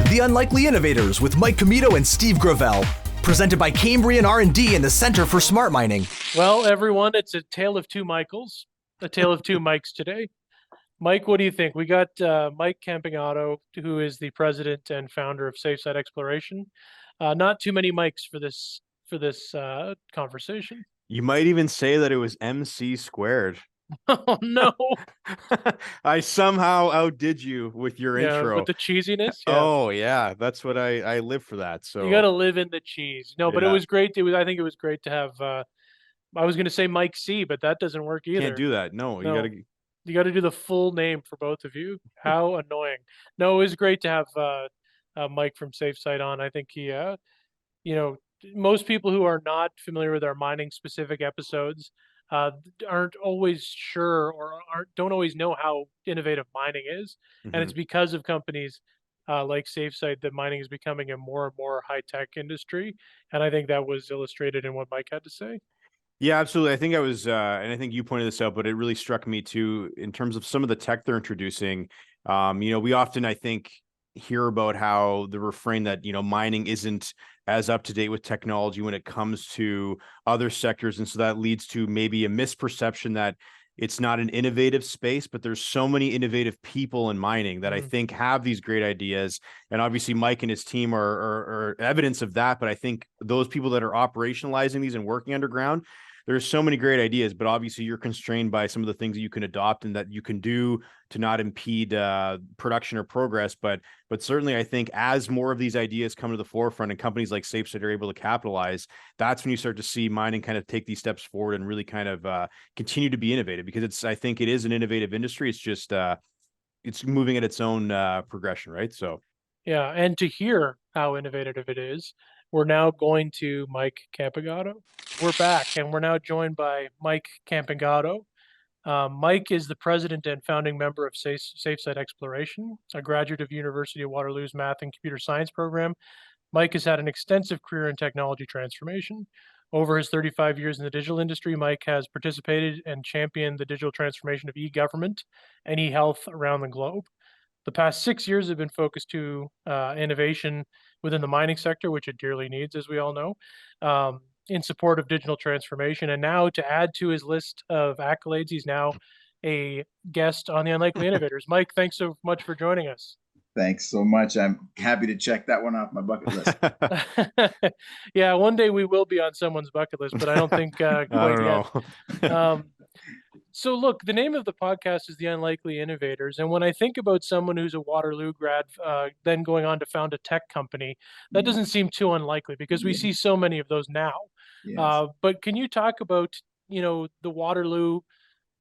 The Unlikely Innovators with Mike Campigotto and Steve Gravel. Presented by Cambrian R&D and the Center for Smart Mining. Well, everyone, it's a tale of two Michaels, a tale of two Mikes today. Mike, what do you think? We got Mike Campigotto, who is the president and founder of Safesight Exploration. Not too many Mikes for this conversation. You might even say that it was MC squared. Oh no! I somehow outdid you with your intro. With the cheesiness. Yeah. Oh yeah, that's what I live for that. So you got to live in the cheese. No, but it was great. I think it was great to have. I was going to say Mike C, but that doesn't work either. Can't do that. No, you got to do the full name for both of you. How annoying. No, it was great to have Mike from Safesight on. I think he, most people who are not familiar with our mining specific episodes aren't always sure or don't always know how innovative mining is. Mm-hmm. And it's because of companies like Safesight that mining is becoming a more and more high-tech industry. And I think that was illustrated in what Mike had to say. Yeah, absolutely. I think I was, and I think you pointed this out, but it really struck me too, in terms of some of the tech they're introducing. We often, I think, hear about how the refrain that, mining isn't as up to date with technology when it comes to other sectors. And so that leads to maybe a misperception that it's not an innovative space, but there's so many innovative people in mining that I think have these great ideas. And obviously Mike and his team are evidence of that. But I think those people that are operationalizing these and working underground, there's so many great ideas, but obviously you're constrained by some of the things that you can adopt and that you can do to not impede production or progress. But certainly I think as more of these ideas come to the forefront and companies like Safesight are able to capitalize, that's when you start to see mining kind of take these steps forward and really kind of continue to be innovative, because I think it is an innovative industry. It's just, it's moving at its own progression, right? So. Yeah, and to hear how innovative it is, we're now going to Mike Campigotto. We're back, and we're now joined by Mike Campigotto. Mike is the president and founding member of Safesight Exploration, a graduate of University of Waterloo's Math and Computer Science program. Mike has had an extensive career in technology transformation. Over his 35 years in the digital industry, Mike has participated and championed the digital transformation of e-government and e-health around the globe. The past 6 years have been focused to innovation within the mining sector, which it dearly needs, as we all know, in support of digital transformation. And now, to add to his list of accolades, he's now a guest on the Unlikely Innovators. Mike, thanks so much for joining us. Thanks so much. I'm happy to check that one off my bucket list. Yeah, one day we will be on someone's bucket list, but I don't think quite yet. So look, the name of the podcast is The Unlikely Innovators. And when I think about someone who's a Waterloo grad, then going on to found a tech company, that doesn't seem too unlikely because we see so many of those now. Yes. But can you talk about, the Waterloo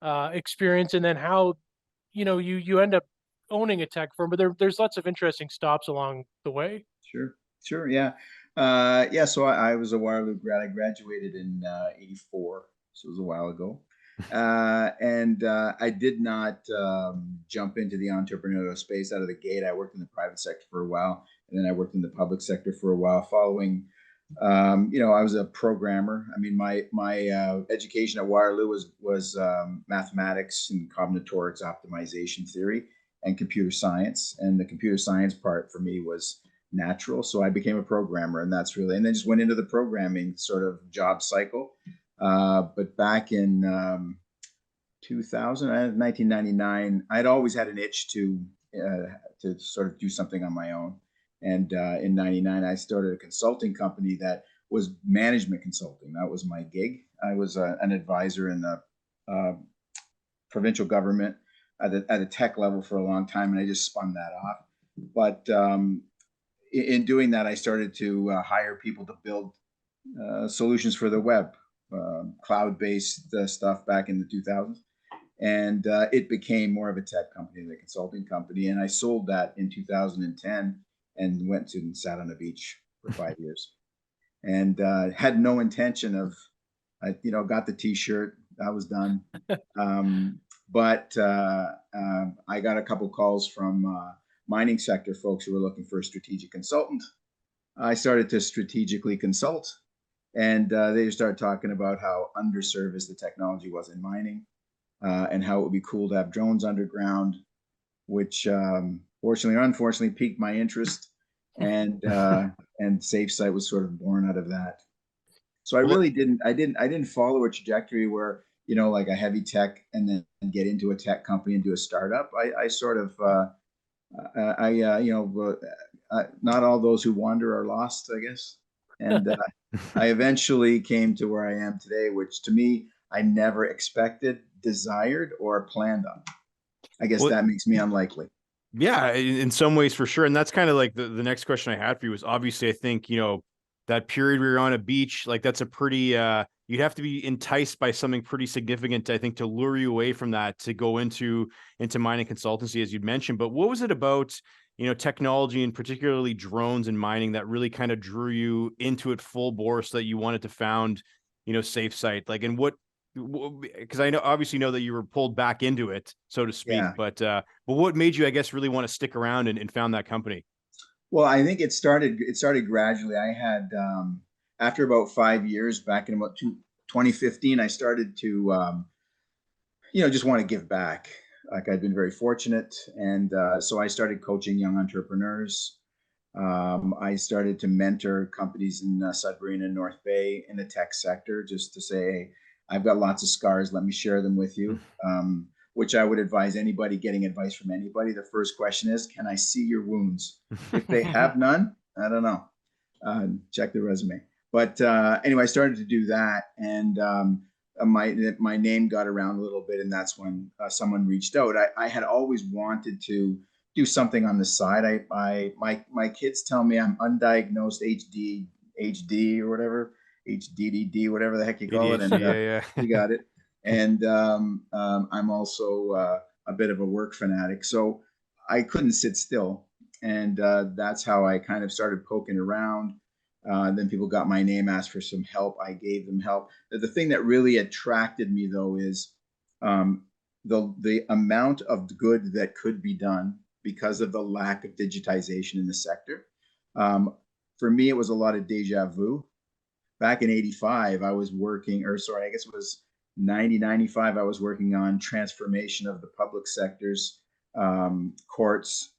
experience and then how, you end up owning a tech firm, but there's lots of interesting stops along the way. Sure. Yeah. So I was a Waterloo grad. I graduated in 84. So it was a while ago. And I did not jump into the entrepreneurial space out of the gate. I worked in the private sector for a while, and then I worked in the public sector for a while. Following, I was a programmer. I mean, my education at Waterloo was mathematics and combinatorics optimization theory and computer science. And the computer science part for me was natural, so I became a programmer, and and then just went into the programming sort of job cycle. But back in 1999, I'd always had an itch to sort of do something on my own. And in 99, I started a consulting company that was management consulting. That was my gig. I was an advisor in the provincial government at a tech level for a long time, and I just spun that off. But in doing that, I started to hire people to build solutions for the web. Cloud-based stuff back in the 2000s, and it became more of a tech company than a consulting company. And I sold that in 2010 and went and sat on a beach for 5 years, and had no intention of, got the T-shirt. I was done, but I got a couple calls from mining sector folks who were looking for a strategic consultant. I started to strategically consult. And they started talking about how underserviced the technology was in mining, and how it would be cool to have drones underground, which fortunately or unfortunately piqued my interest. and Safesight was sort of born out of that. So I Well, really didn't follow a trajectory where, like a heavy tech and then get into a tech company and do a startup. I sort of, not all those who wander are lost, I guess. And I eventually came to where I am today, which to me, I never expected, desired, or planned on. I guess Well, that makes me unlikely. yeah, in some ways for sure. And that's kind of like the next question I had for you was obviously, I think, that period where you're on a beach, like that's a pretty, you'd have to be enticed by something pretty significant, I think, to lure you away from that, to go into mining consultancy, as you'd mentioned. But what was it about, technology and particularly drones and mining that really kind of drew you into it full bore so that you wanted to found, Safesight? Like, and because I obviously know that you were pulled back into it, so to speak, Yeah. but what made you, I guess, really want to stick around and found that company? Well, I think it started gradually. I had, after about 5 years, back in about 2015, I started to, just want to give back. Like, I'd been very fortunate. And so I started coaching young entrepreneurs. I started to mentor companies in Sudbury and North Bay in the tech sector, just to say, hey, I've got lots of scars. Let me share them with you. Which I would advise anybody getting advice from anybody. The first question is, can I see your wounds? If they have none, I don't know. Check the resume. But anyway, I started to do that, and my name got around a little bit, and that's when someone reached out. I had always wanted to do something on the side. My kids tell me I'm undiagnosed HD or whatever, HDDD, whatever the heck you call it, and yeah. you got it. And I'm also a bit of a work fanatic, so I couldn't sit still. And that's how I kind of started poking around. Then people got my name, asked for some help. I gave them help. The thing that really attracted me, though, is the amount of good that could be done because of the lack of digitization in the sector. For me, it was a lot of deja vu. Back in '85, I was working, or sorry, I guess it was 95, I was working on transformation of the public sectors, courts,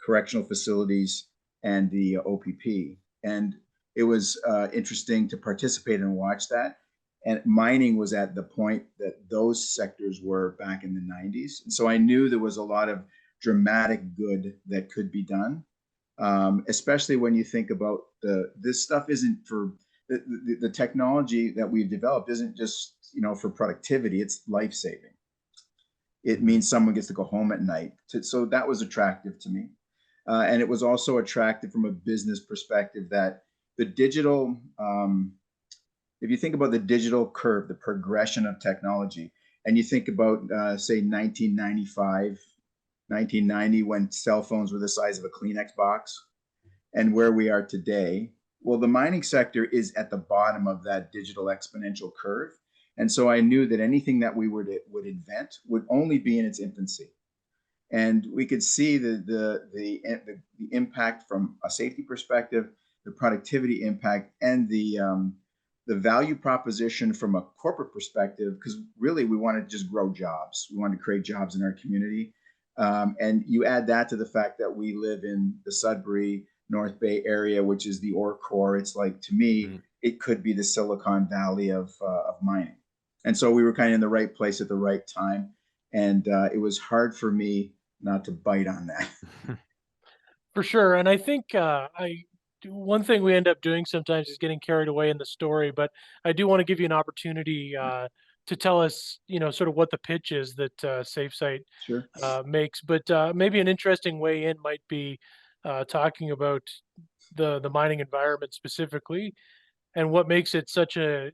correctional facilities, and the OPP. And it was interesting to participate and watch that. And mining was at the point that those sectors were back in the 90s. And so I knew there was a lot of dramatic good that could be done, especially when you think about this stuff isn't for the technology that we've developed isn't just for productivity. It's life-saving. It means someone gets to go home at night. So that was attractive to me, and it was also attractive from a business perspective that the digital, if you think about the digital curve, the progression of technology, and you think about say 1995, 1990, when cell phones were the size of a Kleenex box, and where we are today. Well, the mining sector is at the bottom of that digital exponential curve. And so I knew that anything that we would invent would only be in its infancy. And we could see the impact from a safety perspective, the productivity impact, and the value proposition from a corporate perspective, because really we want to just grow jobs. We want to create jobs in our community. And you add that to the fact that we live in the Sudbury, North Bay area, which is the ore core. It's like, to me, it could be the Silicon Valley of mining. And so we were kind of in the right place at the right time. And it was hard for me not to bite on that. For sure. And I think one thing we end up doing sometimes is getting carried away in the story, but I do want to give you an opportunity to tell us, sort of what the pitch is that Safesight Sure. makes. But maybe an interesting way in might be talking about the mining environment specifically, and what makes it such a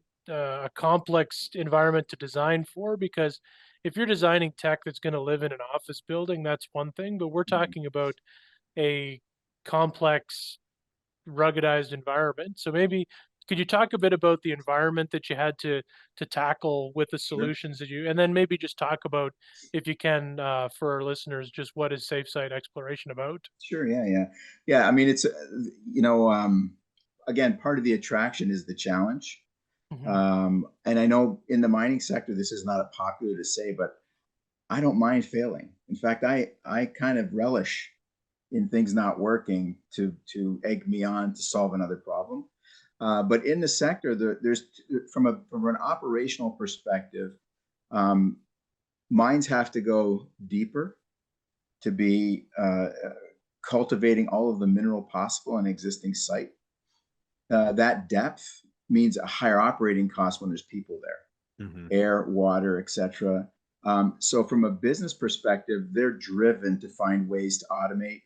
complex environment to design for. Because if you're designing tech that's going to live in an office building, that's one thing. But we're talking about a complex, ruggedized environment. So maybe could you talk a bit about the environment that you had to tackle with the Sure. solutions that you, and then maybe just talk about, if you can, for our listeners, just what is Safesight Exploration about? Sure. Yeah. I mean, it's again, part of the attraction is the challenge. And I know in the mining sector, this is not popular to say, but I don't mind failing. In fact, I kind of relish, in things not working to egg me on to solve another problem. But in the sector, there's from an operational perspective, mines have to go deeper to be cultivating all of the mineral possible on an existing site. That depth means a higher operating cost when there's people there, air, water, etc. So from a business perspective, they're driven to find ways to automate.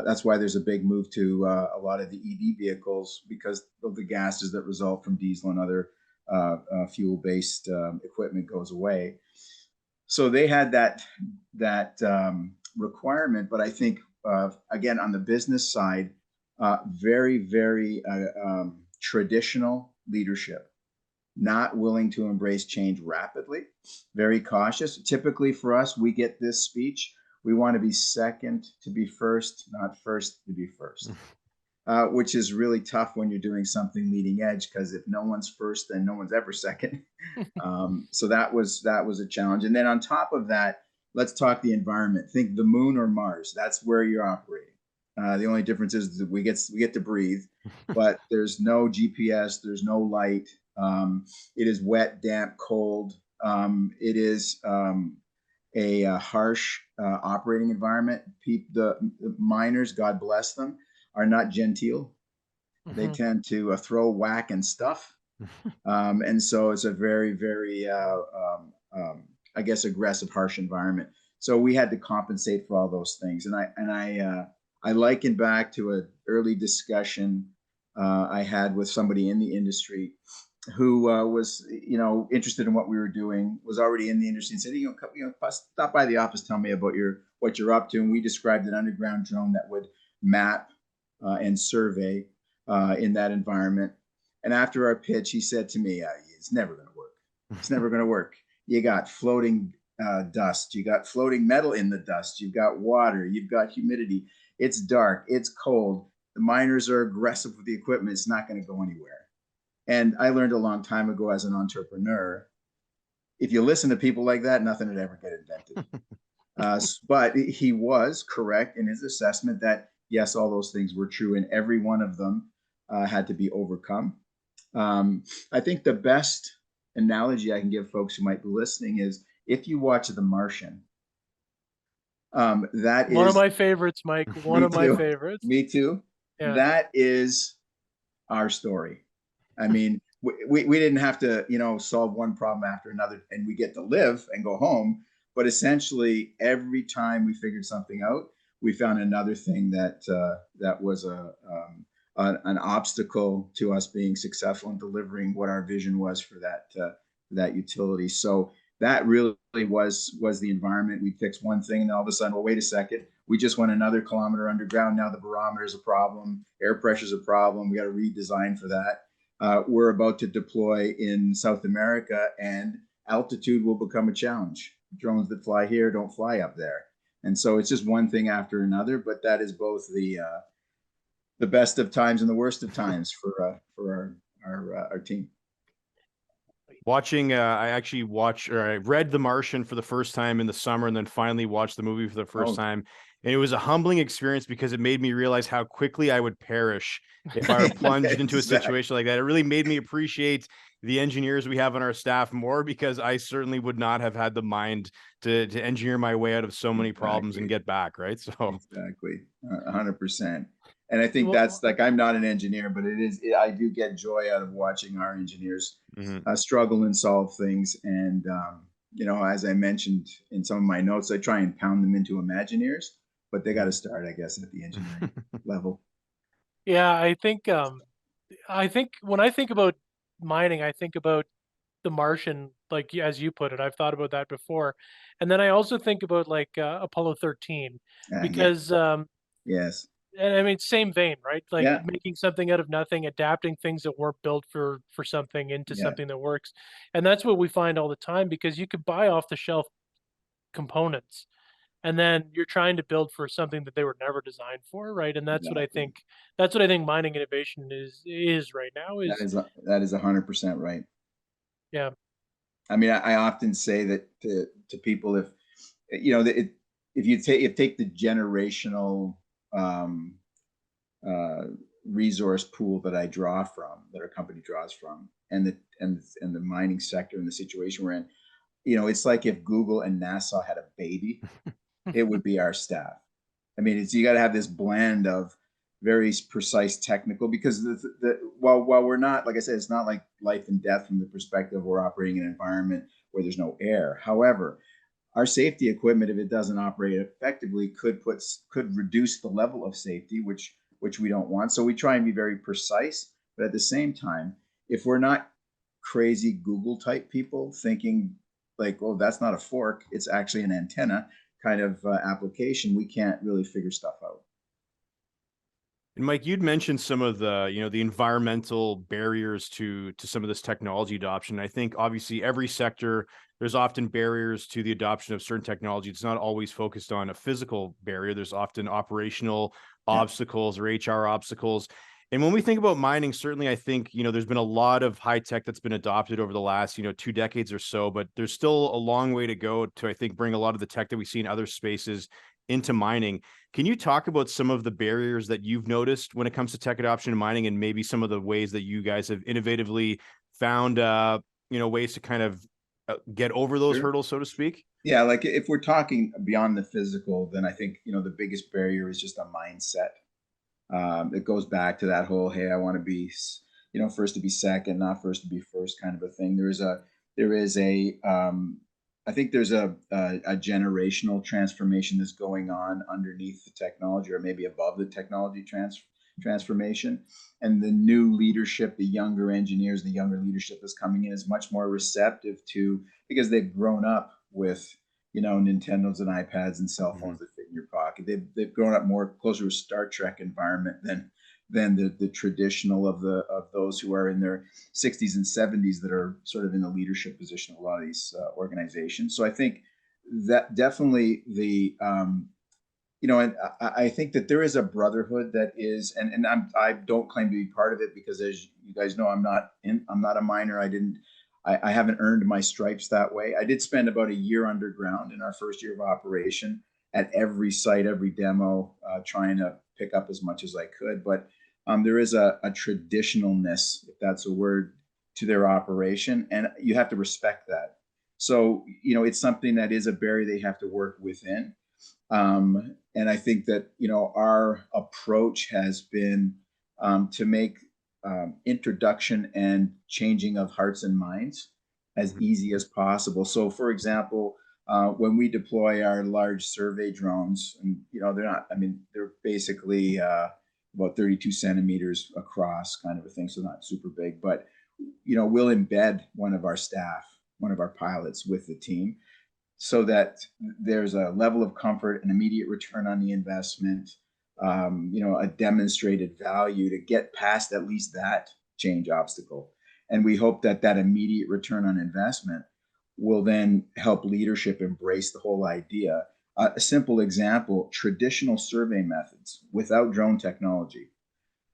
That's why there's a big move to a lot of the EV vehicles, because of the gases that result from diesel and other fuel-based equipment goes away. So they had that requirement, but I think again on the business side, very, very traditional leadership, not willing to embrace change rapidly, very cautious. Typically for us, we get this speech: we want to be second to be first, not first to be first. Which is really tough when you're doing something leading edge, because if no one's first, then no one's ever second. So that was a challenge. And then on top of that, let's talk the environment. Think the moon or Mars. That's where you're operating. The only difference is that we get to breathe, but there's no GPS, there's no light. It is wet, damp, cold. It is a harsh operating environment. The miners, God bless them, are not genteel. They tend to throw, whack, and stuff. And so it's a very, very, I guess, aggressive, harsh environment. So we had to compensate for all those things. And I liken back to an early discussion I had with somebody in the industry who was, interested in what we were doing, was already in the industry, and said, stop by the office, tell me about what you're up to. And we described an underground drone that would map and survey in that environment. And after our pitch, he said to me, it's never going to work. It's never going to work. You got floating dust. You got floating metal in the dust. You've got water. You've got humidity. It's dark. It's cold. The miners are aggressive with the equipment. It's not going to go anywhere. And I learned a long time ago as an entrepreneur, if you listen to people like that, nothing would ever get invented. But he was correct in his assessment that, yes, all those things were true, and every one of them had to be overcome. I think the best analogy I can give folks who might be listening is, if you watch The Martian, that is one of my favorites, Mike. One of my favorites. Me too. Yeah. That is our story. I mean, we didn't have to, solve one problem after another, and we get to live and go home. But essentially, every time we figured something out, we found another thing that was an obstacle to us being successful in delivering what our vision was for that utility. So that really was the environment. We fixed one thing, and all of a sudden, well, wait a second, we just went another kilometer underground. Now the barometer is a problem, air pressure is a problem. We got to redesign for that. We're about to deploy in South America, and altitude will become a challenge. Drones that fly here don't fly up there. And so it's just one thing after another, but that is both the best of times and the worst of times for our team. Watching, I read The Martian for the first time in the summer, and then finally watched the movie for the first time. And it was a humbling experience because it made me realize how quickly I would perish if I were plunged into a situation like that. It really made me appreciate the engineers we have on our staff more, because I certainly would not have had the mind to engineer my way out of so many problems and get back, right? So exactly, 100%. And I think that's like, I'm not an engineer, but I do get joy out of watching our engineers struggle and solve things. And, as I mentioned in some of my notes, I try and pound them into Imagineers, but they got to start, I guess, at the engineering level. Yeah, I think when I think about mining, I think about The Martian, like as you put it. I've thought about that before. And then I also think about like Apollo 13, because yes. And I mean, same vein, right? Like making something out of nothing, adapting things that weren't built for something into something that works. And that's what we find all the time, because you could buy off the shelf components, and then you're trying to build for something that they were never designed for, right? And that's what I think mining innovation is right now. That is 100% right. Yeah. I mean, I often say that to people, if you take the generational um, resource pool that I draw from, that our company draws from, and the mining sector and the situation we're in. It's like if Google and NASA had a baby, it would be our staff. I mean, you got to have this blend of very precise technical, because while we're not, like I said, it's not like life and death from the perspective we're operating in an environment where there's no air. However, our safety equipment, if it doesn't operate effectively, could reduce the level of safety, which we don't want. So we try and be very precise, but at the same time, if we're not crazy Google type people thinking like, oh, that's not a fork, it's actually an antenna kind of application, we can't really figure stuff out. And Mike, you'd mentioned some of the, the environmental barriers to some of this technology adoption. I think obviously every sector, there's often barriers to the adoption of certain technology. It's not always focused on a physical barrier. There's often operational obstacles or HR obstacles. And when we think about mining, certainly I think, there's been a lot of high tech that's been adopted over the last, 2 decades or so, but there's still a long way to go to, I think, bring a lot of the tech that we see in other spaces into mining. Can you talk about some of the barriers that you've noticed when it comes to tech adoption in mining, and maybe some of the ways that you guys have innovatively found, ways to kind of get over those hurdles, so to speak? Yeah, like if we're talking beyond the physical, then I think, the biggest barrier is just a mindset. It goes back to that whole, hey, I want to be, first to be second, not first to be first kind of a thing. I think there's a generational transformation that's going on underneath the technology, or maybe above the technology transformation. And the new leadership, the younger engineers, the younger leadership that's coming in is much more receptive to, because they've grown up with, Nintendos and iPads and cell phones that fit in your pocket. They've grown up more closer to a Star Trek environment than the traditional of those who are in their 60s and 70s that are sort of in the leadership position of a lot of these organizations. So I think that definitely and I think that there is a brotherhood that is, and I don't claim to be part of it, because as you guys know, I'm not a miner. I haven't earned my stripes that way. I did spend about a year underground in our first year of operation at every site, every demo, trying to pick up as much as I could. But there is a traditionalness, if that's a word, to their operation, and you have to respect that. So, it's something that is a barrier they have to work within. And I think that, our approach has been to make introduction and changing of hearts and minds as easy as possible. So, for example, when we deploy our large survey drones, and they're basically about 32 centimeters across, kind of a thing, so not super big, but we'll embed one of our staff, one of our pilots with the team, so that there's a level of comfort, an immediate return on the investment, a demonstrated value to get past at least that change obstacle. And we hope that immediate return on investment will then help leadership embrace the whole idea. A simple example: traditional survey methods without drone technology,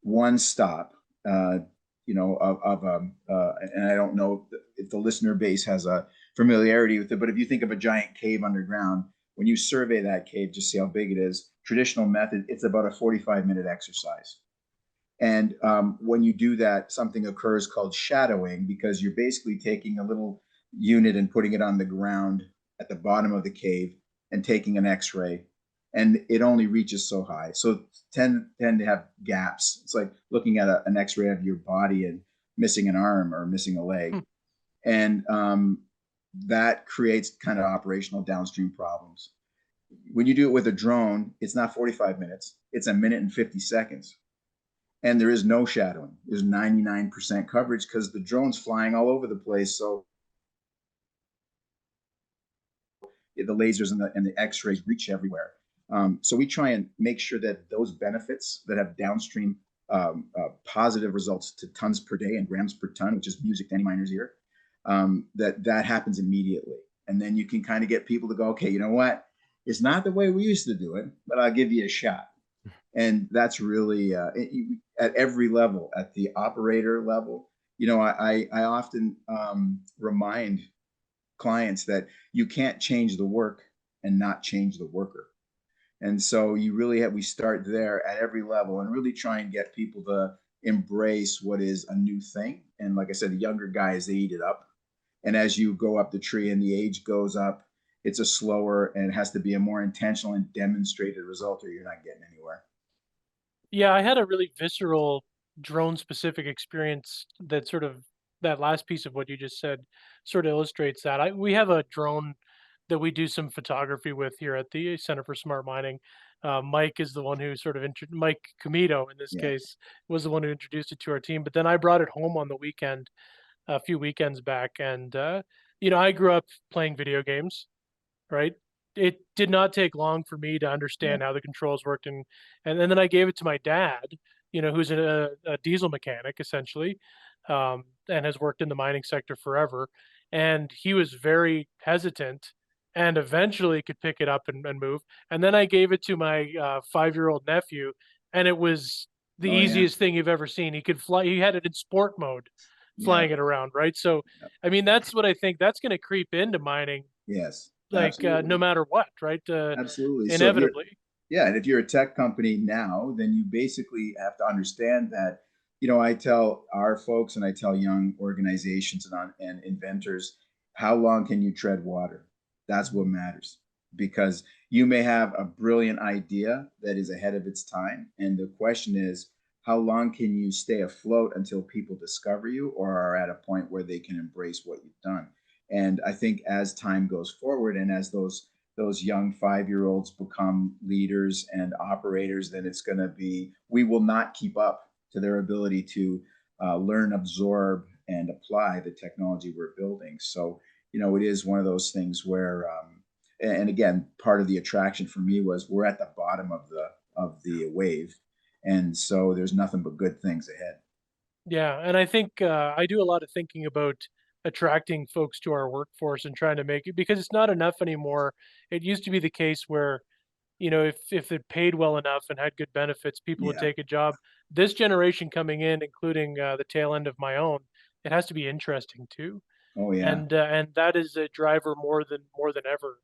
one stop, and I don't know if the listener base has a familiarity with it, but if you think of a giant cave underground, when you survey that cave, just see how big it is. Traditional method, it's about a 45-minute exercise. And when you do that, something occurs called shadowing, because you're basically taking a little unit and putting it on the ground at the bottom of the cave and taking an X-ray, and it only reaches so high. So tend to have gaps. It's like looking at an X-ray of your body and missing an arm or missing a leg. And that creates kind of operational downstream problems. When you do it with a drone, it's not 45 minutes, it's a minute and 50 seconds. And there is no shadowing. There's 99% coverage because the drone's flying all over the place. So the lasers and the X-rays reach everywhere. So we try and make sure that those benefits that have downstream positive results to tons per day and grams per ton, which is music to any miner's ear, that happens immediately. And then you can kind of get people to go, okay, you know what? It's not the way we used to do it, but I'll give you a shot. And that's really at every level, at the operator level. I often remind clients that you can't change the work and not change the worker. And so we start there at every level and really try and get people to embrace what is a new thing. And like I said, the younger guys, they eat it up. And as you go up the tree and the age goes up, it's a slower, and it has to be a more intentional and demonstrated result, or you're not getting anywhere. Yeah, I had a really visceral drone specific experience that last piece of what you just said sort of illustrates that. We have a drone that we do some photography with here at the Center for Smart Mining. Mike is the one who Mike Commito in this Yeah. case was the one who introduced it to our team. But then I brought it home on the weekend a few weekends back, and I grew up playing video games, right? It did not take long for me to Yeah. understand how the controls worked, and then I gave it to my dad, who's a diesel mechanic essentially, and has worked in the mining sector forever, and he was very hesitant, and eventually could pick it up and move. And then I gave it to my 5-year-old nephew, and it was the Oh yeah. easiest thing you've ever seen. He could fly. He had it in sport mode, Yeah. flying it around, right? So, Yep. I mean, that's what I think that's going to creep into mining, Yes. like no Absolutely. matter what, right? Absolutely. So Inevitably. and if you're a tech company now, then you basically have to understand that, I tell our folks and I tell young organizations and inventors, how long can you tread water? That's what matters, because you may have a brilliant idea that is ahead of its time. And the question is, how long can you stay afloat until people discover you or are at a point where they can embrace what you've done? And I think as time goes forward and as those young 5-year-olds become leaders and operators, then we will not keep up to their ability to learn, absorb, and apply the technology we're building. So, it is one of those things where, and again, part of the attraction for me was we're at the bottom of the wave, and so there's nothing but good things ahead. Yeah, and I think I do a lot of thinking about attracting folks to our workforce and trying to make it, because it's not enough anymore. It used to be the case where, if it paid well enough and had good benefits, people would Yeah. take a job. This generation coming in, including the tail end of my own, it has to be interesting too, Oh yeah. and that is a driver more than ever.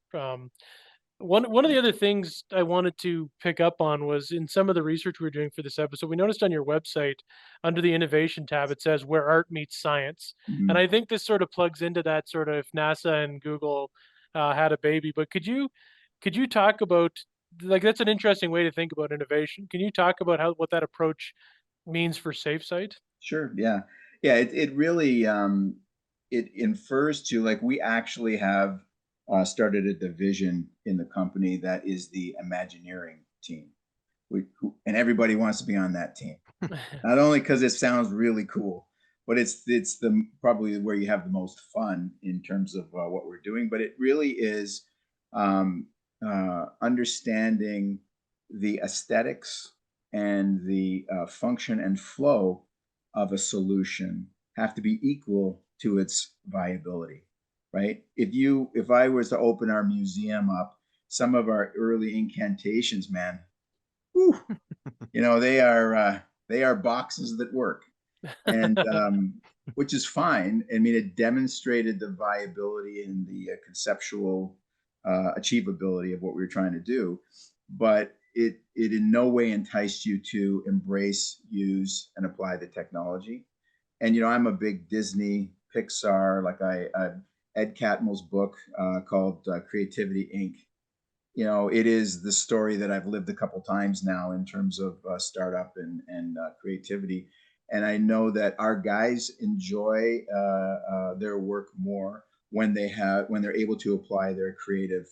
One of the other things I wanted to pick up on was in some of the research we were doing for this episode, we noticed on your website under the innovation tab, it says where art meets science. And Mhm. I think this sort of plugs into that sort of if NASA and Google had a baby. But could you talk about, like, that's an interesting way to think about innovation. Can you talk about what that approach means for Safesight? Sure. Yeah. Yeah. It really it infers to, like, we actually have started a division in the company that is the Imagineering team. And everybody wants to be on that team. Not only because it sounds really cool, but it's the probably where you have the most fun in terms of what we're doing. But it really is understanding the aesthetics and the function and flow of a solution have to be equal to its viability, right? If I was to open our museum up, some of our early incantations, man, whew, they are boxes that work, and which is fine. I mean, it demonstrated the viability and the conceptual achievability of what we were trying to do, but it in no way enticed you to embrace, use, and apply the technology. And I'm a big Disney, Pixar, like Ed Catmull's book called Creativity Inc. It is the story that I've lived a couple times now in terms of startup and creativity. And I know that our guys enjoy their work more when they're able to apply their creative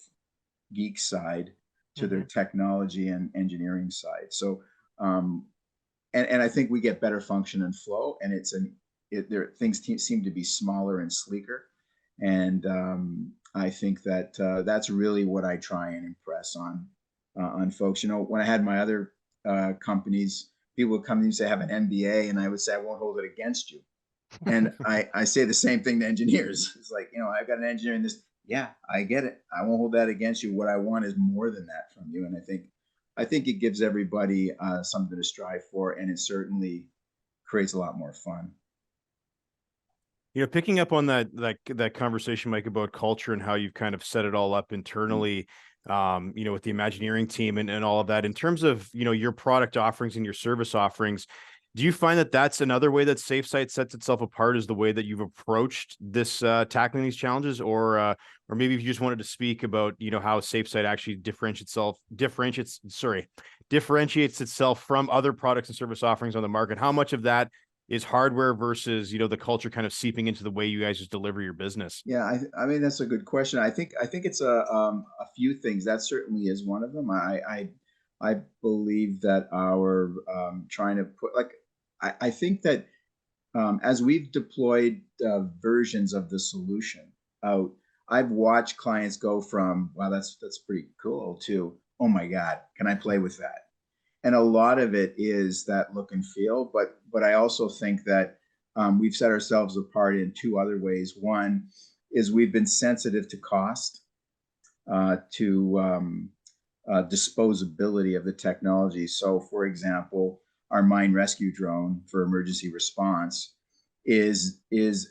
geek side to their Hmm. technology and engineering side. So, um, and I think we get better function and flow, and things seem to be smaller and sleeker, and I think that that's really what I try and impress on folks. When I had my other companies, people would come to me and say, "I have an MBA," and I would say, "I won't hold it against you." And I say the same thing to engineers. It's like, I've got an engineer in this. Yeah, I get it. I won't hold that against you. What I want is more than that from you. And I think it gives everybody something to strive for, and it certainly creates a lot more fun. Picking up on that conversation, Mike, about culture and how you've kind of set it all up internally. with the Imagineering team and all of that. In terms of, your product offerings and your service offerings, do you find that that's another way that Safesight sets itself apart, is the way that you've approached this, tackling these challenges, or maybe if you just wanted to speak about, how Safesight actually differentiates itself from other products and service offerings on the market? How much of that is hardware versus, the culture kind of seeping into the way you guys just deliver your business? Yeah, I mean that's a good question. I think it's a few things. That certainly is one of them. I believe that our trying to put like I think that as we've deployed versions of the solution out, I've watched clients go from wow that's pretty cool to oh my God, can I play with that? And a lot of it is that look and feel, but I also think that we've set ourselves apart in two other ways. One is we've been sensitive to cost, to disposability of the technology. So, for example, our mine rescue drone for emergency response is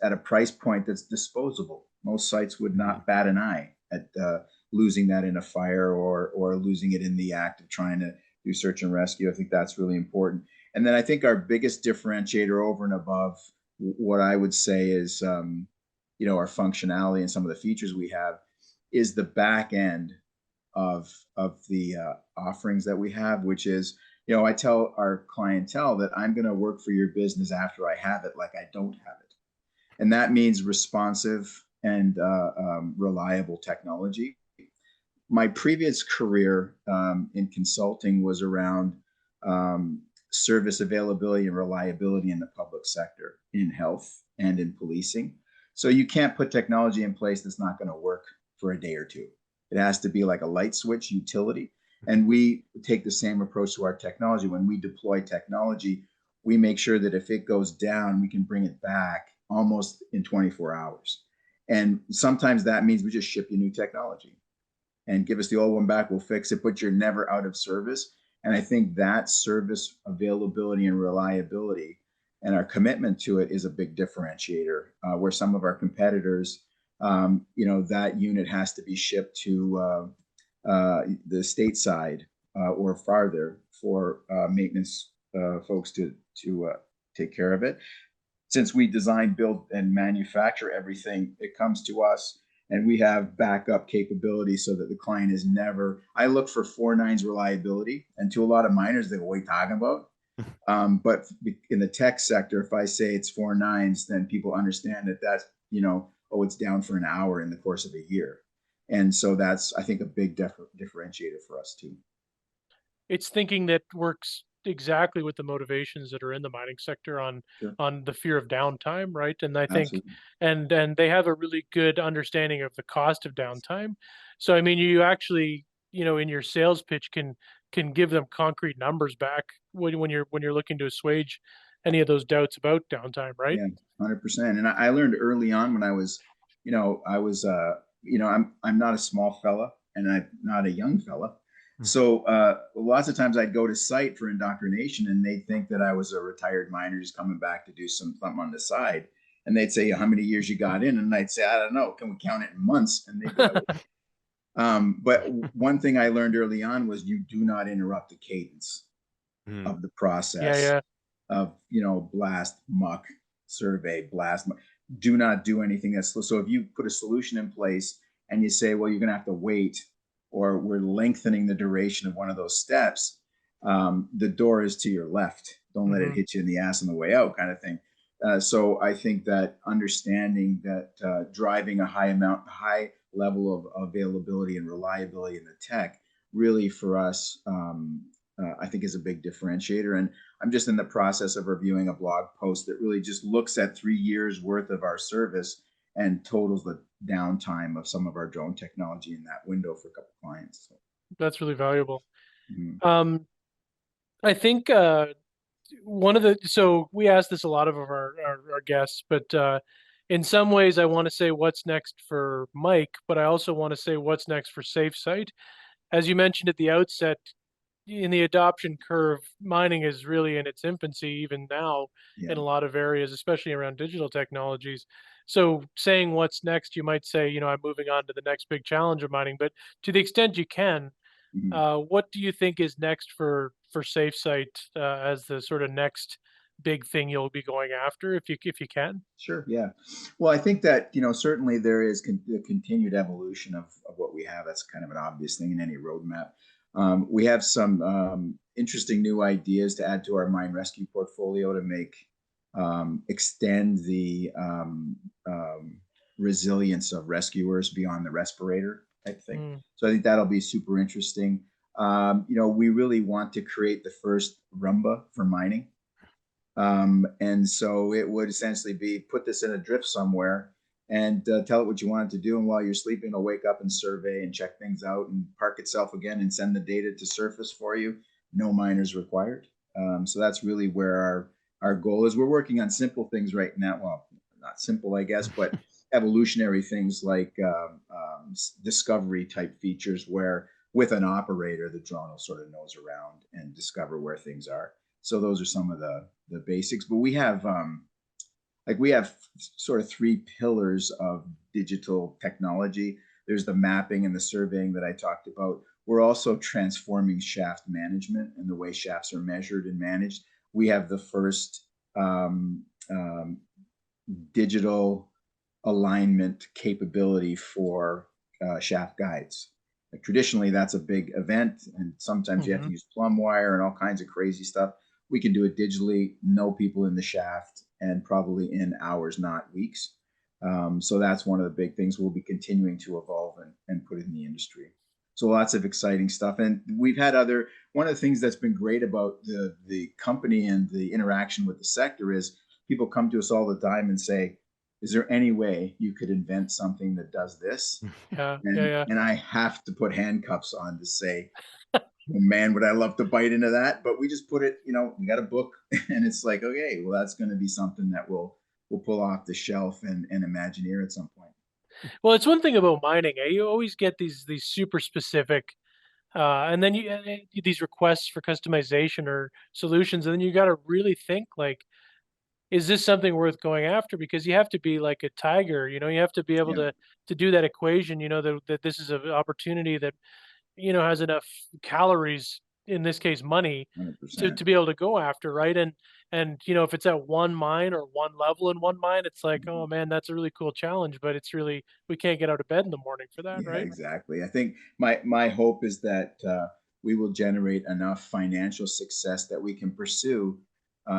at a price point that's disposable. Most sites would not bat an eye at losing that in a fire or losing it in the act of trying to do search and rescue. I think that's really important. And then I think our biggest differentiator over and above what I would say is, our functionality and some of the features we have is the back end of the offerings that we have, which is, I tell our clientele that I'm going to work for your business after I have it, like I don't have it. And that means responsive and reliable technology. My previous career in consulting was around service availability and reliability in the public sector, in health and in policing. So you can't put technology in place that's not going to work for a day or two. It has to be like a light switch utility. And we take the same approach to our technology. When we deploy technology, we make sure that if it goes down, we can bring it back almost in 24 hours. And sometimes that means we just ship you new technology and give us the old one back, we'll fix it, but you're never out of service. And I think that service availability and reliability and our commitment to it is a big differentiator, where some of our competitors, that unit has to be shipped to the state side or farther for maintenance folks to take care of it. Since we design, build, and manufacture everything, it comes to us. And we have backup capability so that the client is never. I look for 4 nines reliability, and to a lot of miners, they go, "What are you talking about?" But in the tech sector, if I say it's 4 nines, then people understand that that's it's down for an hour in the course of a year, and so that's I think a big differentiator for us too. It's thinking that works exactly with the motivations that are in the mining sector Sure. on the fear of downtime, right? And I think Absolutely. and they have a really good understanding of the cost of downtime. So I mean, you actually, in your sales pitch can give them concrete numbers back when you're looking to assuage any of those doubts about downtime, right? Yeah, 100%. And I learned early on when I was, I'm not a small fella and I'm not a young fella. So lots of times I'd go to site for indoctrination and they'd think that I was a retired miner just coming back to do something on the side. And they'd say, how many years you got in? And I'd say, I don't know. Can we count it in months? And they'd go, but one thing I learned early on was you do not interrupt the cadence of the Yeah, process yeah. of, blast, muck, survey, blast, muck. Do not do anything that's so if you put a solution in place and you say, well, you're going to have to wait, or we're lengthening the duration of one of those steps, the door is to your left. Don't let it hit you in the ass on the way out, kind of thing. So I think that understanding that driving a high level of availability and reliability in the tech really for us, I think is a big differentiator. And I'm just in the process of reviewing a blog post that really just looks at 3 years worth of our service and totals the downtime of some of our drone technology in that window for a couple of clients. So, That's really valuable. mhm. I think so we ask this a lot of our guests, but in some ways I want to say what's next for Mike, but I also want to say what's next for Safesight. As you mentioned at the outset, in the adoption curve, mining is really in its infancy even now Yeah. in a lot of areas, especially around digital technologies. So saying what's next, you might say, I'm moving on to the next big challenge of mining, but to the extent you can, Mhm. what do you think is next for Safesight as the sort of next big thing you'll be going after if you can? Sure. Yeah. Well, I think that, certainly there is the continued evolution of what we have. That's kind of an obvious thing in any roadmap. We have some interesting new ideas to add to our mine rescue portfolio to make extend the resilience of rescuers beyond the respirator type thing. Mm, So I think that'll be super interesting. We really want to create the first Rumba for mining. And so it would essentially be put this in a drift somewhere and tell it what you want it to do. And while you're sleeping, it'll wake up and survey and check things out and park itself again and send the data to surface for you. No miners required. So that's really where our goal is. We're working on simple things right now. Well, not simple, I guess, but evolutionary things like discovery type features where with an operator, the drone will sort of nose around and discover where things are. So those are some of the basics. But we have sort of three pillars of digital technology. There's the mapping and the surveying that I talked about. We're also transforming shaft management and the way shafts are measured and managed. We have the first digital alignment capability for shaft guides. Like traditionally, that's a big event, and sometimes you have to use plumb wire and all kinds of crazy stuff. We can do it digitally, no people in the shaft, and probably in hours, not weeks. So that's one of the big things we'll be continuing to evolve and put in the industry. So lots of exciting stuff. And we've had one of the things that's been great about the company and the interaction with the sector is people come to us all the time and say, is there any way you could invent something that does this? yeah, yeah, And yeah. and I have to put handcuffs on to say, oh, man, would I love to bite into that? But we just put it, we got a book and it's like, okay, well, that's going to be something that we'll pull off the shelf and Imagineer at some point. Well, it's one thing about mining. You always get these super specific, and then these requests for customization or solutions, and then you got to really think like, is this something worth going after? Because you have to be like a tiger, you have to be able Yeah, to do that equation, that this is an opportunity that has enough calories, in this case, money, to 100%. be able to go after, right? And if it's at one mine or one level in one mine, it's like, oh man, that's a really cool challenge, but it's really we can't get out of bed in the morning for that, Yeah, right? exactly. I think my hope is that we will generate enough financial success that we can pursue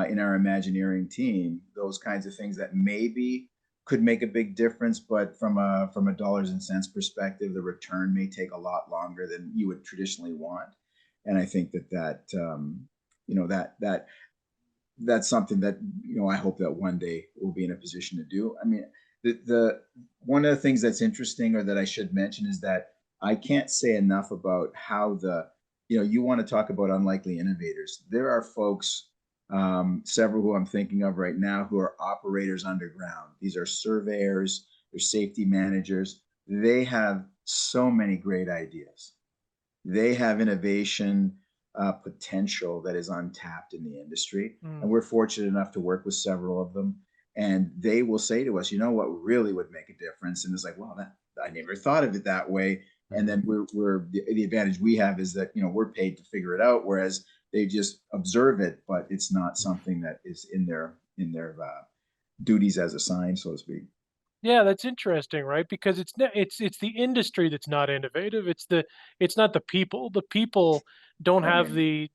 in our Imagineering team those kinds of things that maybe could make a big difference, but from a dollars and cents perspective, the return may take a lot longer than you would traditionally want. And I think that's something that I hope that one day we'll be in a position to do. I mean, the one of the things that's interesting or that I should mention is that I can't say enough about how you want to talk about unlikely innovators. There are folks, several who I'm thinking of right now, who are operators underground. These are surveyors, they're safety managers. They have so many great ideas. They have innovation potential that is untapped in the industry. Mm, And we're fortunate enough to work with several of them. And they will say to us, what really would make a difference? And it's like, well, I never thought of it that way. And then we're the advantage we have is that, we're paid to figure it out, whereas they just observe it, but it's not something that is in their duties as assigned, so to speak. yeah, that's interesting, right? Because it's the industry that's not innovative. It's not the people. The people don't Oh, have yeah.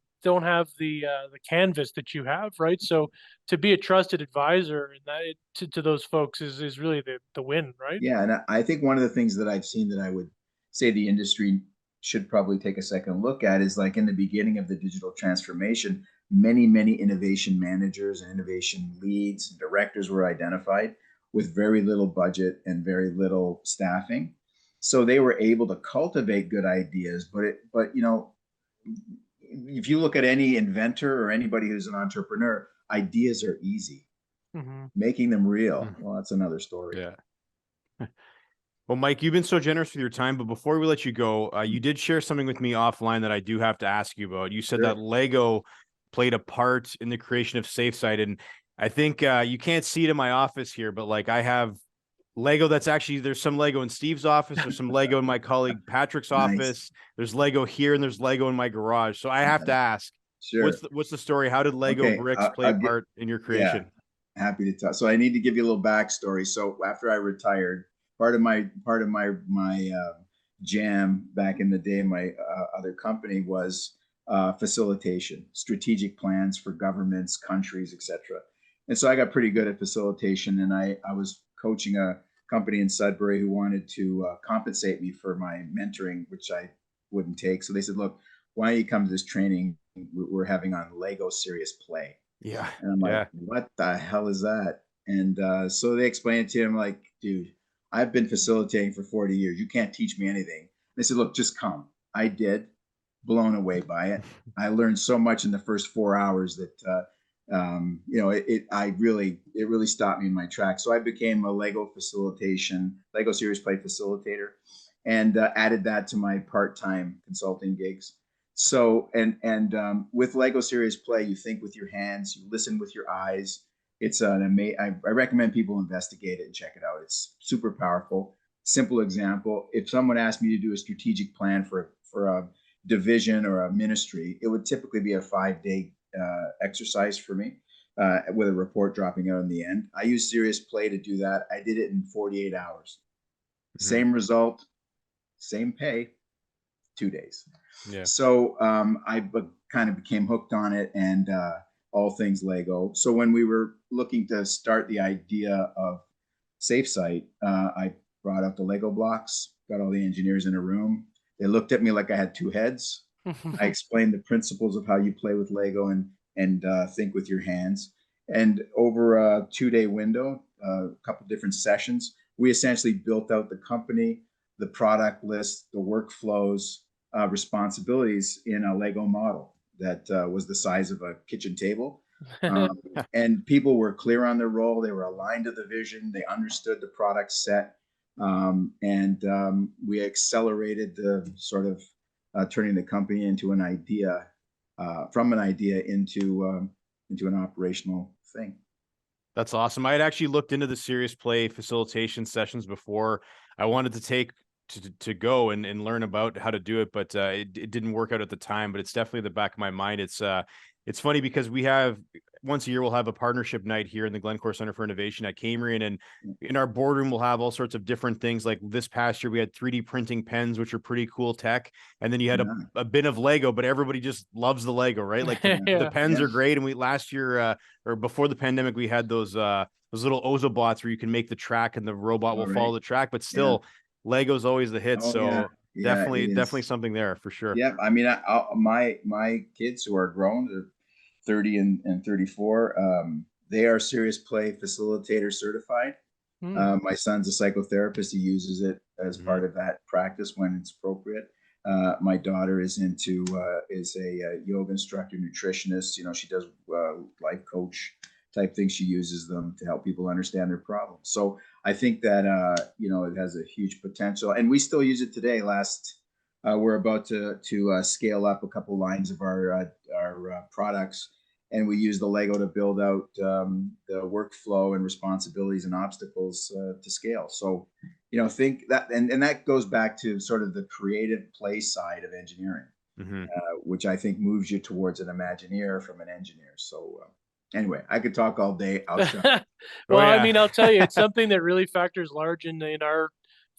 the canvas that you have, right? So to be a trusted advisor and to those folks is really the win, right? Yeah, and I think one of the things that I've seen that I would say the industry should probably take a second look at is like in the beginning of the digital transformation, many innovation managers and innovation leads and directors were identified with very little budget and very little staffing. So they were able to cultivate good ideas, but if you look at any inventor or anybody who's an entrepreneur, ideas are easy. Hmm. Making them real, well, that's another story. Yeah. Well, Mike, you've been so generous with your time, but before we let you go, you did share something with me offline that I do have to ask you about. You said that Sure. Lego played a part in the creation of Safesight, and I think you can't see it in my office here, but like I have Lego that's actually, there's some Lego in Steve's office, there's some Lego in my colleague Patrick's Nice. office, there's Lego here, and there's Lego in my garage. So I have to ask, Sure. what's the story? How did Lego Okay. bricks play a I'll get, part in your yeah, creation? happy to talk. So I need to give you a little backstory. So after I retired, part of my jam back in the day, my other company was facilitation, strategic plans for governments, countries, etc. And so I got pretty good at facilitation, and I was coaching a company in Sudbury who wanted to compensate me for my mentoring, which I wouldn't take. So they said, "Look, why don't you come to this training we're having on Lego Serious Play?" Yeah, And I'm like, yeah. what the hell is that? And so they explained it to him like, dude, I've been facilitating for 40 years. You can't teach me anything. They said, look, just come. I did, blown away by it. I learned so much in the first 4 hours that, it really stopped me in my tracks. So I became a Lego Serious Play facilitator, and added that to my part-time consulting gigs. So with Lego Serious Play, you think with your hands, you listen with your eyes. It's an amazing. I recommend people investigate it and check it out. It's super powerful. Simple example: if someone asked me to do a strategic plan for a division or a ministry, it would typically be a 5-day exercise for me, with a report dropping out in the end. I use Serious Play to do that. I did it in 48 hours. Same result, same pay, 2 days. Yeah. So kind of became hooked on it, and all things Lego. So when we were looking to start the idea of Safesight, I brought out the Lego blocks, got all the engineers in a room. They looked at me like I had two heads. I explained the principles of how you play with Lego and think with your hands. And over a 2-day window, a couple different sessions, we essentially built out the company, the product list, the workflows, responsibilities in a Lego model that was the size of a kitchen table. And people were clear on their role. They were aligned to the vision. They understood the product set. We accelerated the sort of turning the company into an idea, from an idea into an operational thing. That's awesome. I had actually looked into the Serious Play facilitation sessions before. I wanted to take to go and learn about how to do it, but it didn't work out at the time. But it's definitely in the back of my mind. It's funny because we have once a year we'll have a partnership night here in the Glencore Center for Innovation at Cambrian, and in our boardroom we'll have all sorts of different things. Like this past year we had 3D printing pens, which are pretty cool tech, and then you had a bin of Lego, but everybody just loves the Lego, right? Like the pens are great, and we last year or before the pandemic we had those little Ozobots where you can make the track and the robot will follow the track, but still Lego's always the hit. Definitely something there for sure. Yeah, I mean, my kids who are grown, they're 30 and 34, they are Serious Play facilitator certified. My son's a psychotherapist. He uses it as part of that practice when it's appropriate. My daughter is a yoga instructor, nutritionist. You know, she does life coach type things. She uses them to help people understand their problems. So I think that it has a huge potential, and we still use it today. We're about to scale up a couple lines of our products, and we use the Lego to build out the workflow and responsibilities and obstacles to scale. So, think that, and that goes back to sort of the creative play side of engineering, which I think moves you towards an Imagineer from an engineer. So anyway, I could talk all day. I'll shut. Well, I mean, I'll tell you, it's something that really factors large in our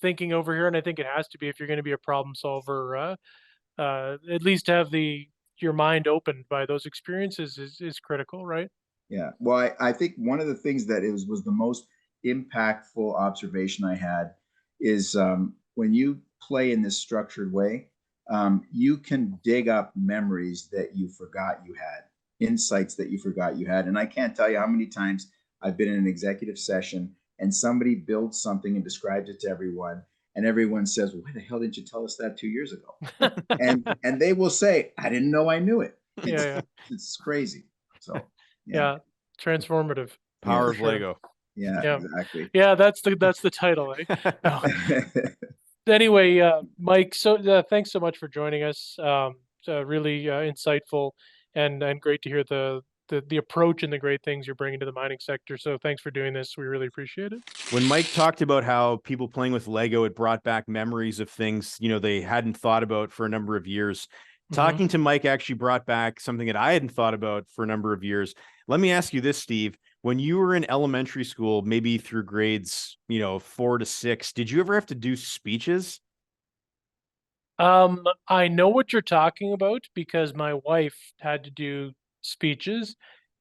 thinking over here, and I think it has to be if you're going to be a problem solver. At least have your mind opened by those experiences is critical, right? Yeah. Well, I think one of the things that was the most impactful observation I had is when you play in this structured way, you can dig up memories that you forgot you had, insights that you forgot you had. And I can't tell you how many times I've been in an executive session and somebody builds something and describes it to everyone, and everyone says, well, why the hell didn't you tell us that 2 years ago? and they will say, I didn't know I knew it. It's crazy. So yeah, transformative. Power of Lego. Yeah, Yeah. exactly. Yeah, that's the title. No. Anyway, Mike, so thanks so much for joining us. Really insightful and great to hear the approach and the great things you're bringing to the mining sector. So thanks for doing this. We really appreciate it. When Mike talked about how people playing with Lego, it brought back memories of things, they hadn't thought about for a number of years. Talking to Mike actually brought back something that I hadn't thought about for a number of years. Let me ask you this, Steve. When you were in elementary school, maybe through grades, 4 to 6, did you ever have to do speeches? I know what you're talking about because my wife had to do speeches.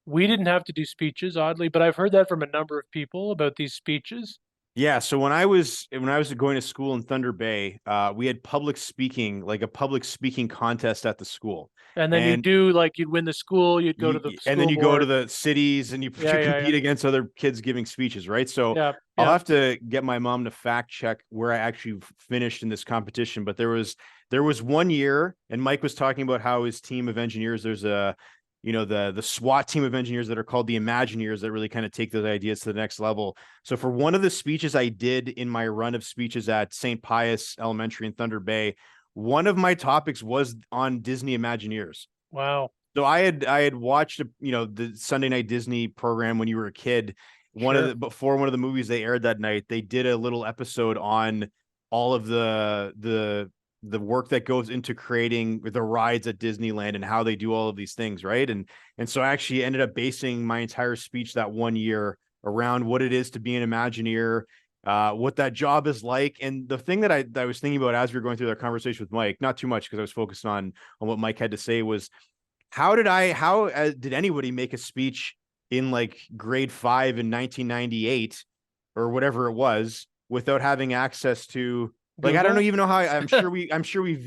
We didn't have to do speeches, oddly, but I've heard that from a number of people about these speeches. Yeah, so when I was going to school in Thunder Bay, we had public speaking, like a public speaking contest at the school. And then you'd win the school, you'd go to the and then school you go to board. the cities and you compete against other kids giving speeches, right? So I'll have to get my mom to fact check where I actually finished in this competition. But there was one year, and Mike was talking about how his team of engineers, there's the SWAT team of engineers that are called the Imagineers that really kind of take those ideas to the next level. So for one of the speeches I did in my run of speeches at St. Pius Elementary in Thunder Bay, one of my topics was on Disney Imagineers. Wow. So I had watched, the Sunday Night Disney program when you were a kid. Before one of the movies they aired that night, they did a little episode on all of the work that goes into creating the rides at Disneyland and how they do all of these things, right? And so I actually ended up basing my entire speech that one year around what it is to be an Imagineer, what that job is like. And the thing that I was thinking about as we were going through that conversation with Mike, not too much because I was focused on what Mike had to say, was how did anybody make a speech in like grade 5 in 1998 or whatever it was without having access to, like, I don't even know how. I'm sure we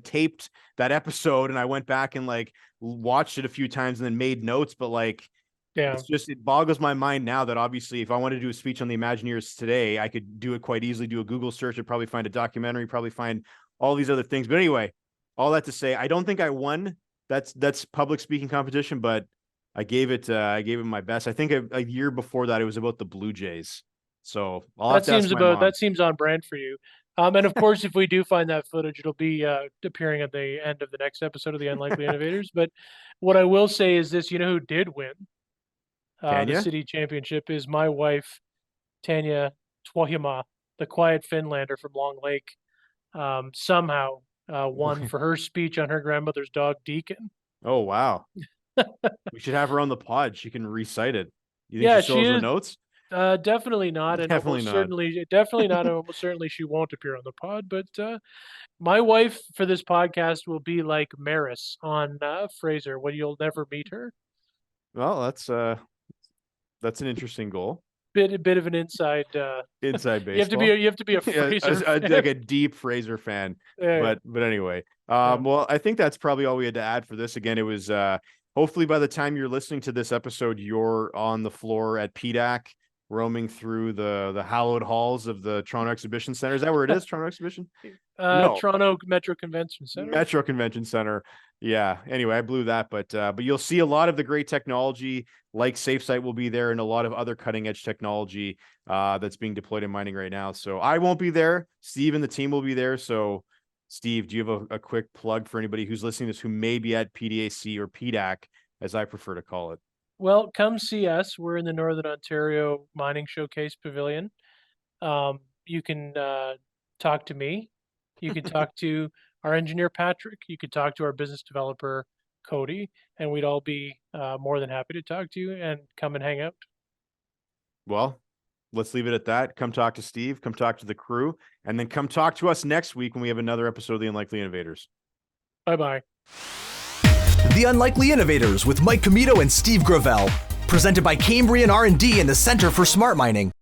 taped that episode, and I went back and like watched it a few times and then made notes. But like, it boggles my mind now that obviously, if I wanted to do a speech on the Imagineers today, I could do it quite easily. Do a Google search, I'd probably find a documentary, probably find all these other things. But anyway, all that to say, I don't think I won. That's public speaking competition, but I gave it my best. I think a year before that, it was about the Blue Jays. So that seems on brand for you. And of course, if we do find that footage, it'll be appearing at the end of the next episode of the Unlikely Innovators. But what I will say is this: who did win the city championship is my wife, Tanya Twahima, the quiet Finlander from Long Lake. Somehow won for her speech on her grandmother's dog Deacon. Oh wow! We should have her on the pod. She can recite it. You think she still has the notes? Definitely not, and definitely not. Definitely not. And almost certainly she won't appear on the pod. But my wife for this podcast will be like Maris on Fraser, when you'll never meet her. Well, that's an interesting goal. Bit of an inside baseball. You have to be a Fraser like a deep Fraser fan. But anyway, well, I think that's probably all we had to add for this. Again, it was hopefully by the time you're listening to this episode, you're on the floor at PDAC, roaming through the hallowed halls of the Toronto Exhibition Center. Is that where it is? Toronto Exhibition? No. Toronto Metro Convention Center. Metro Convention Center. Yeah. Anyway, I blew that, but you'll see a lot of the great technology, like Safesight will be there, and a lot of other cutting edge technology that's being deployed in mining right now. So I won't be there. Steve and the team will be there. So Steve, do you have a quick plug for anybody who's listening to this who may be at PDAC or PDAC, as I prefer to call it? Well, come see us. We're in the Northern Ontario Mining Showcase Pavilion. You can talk to me. You can talk to our engineer, Patrick. You could talk to our business developer, Cody, and we'd all be more than happy to talk to you and come and hang out. Well, let's leave it at that. Come talk to Steve, come talk to the crew, and then come talk to us next week when we have another episode of the Unlikely Innovators. Bye-bye. The Unlikely Innovators with Mike Commito and Steve Gravel, presented by Cambrian R&D and the Center for Smart Mining.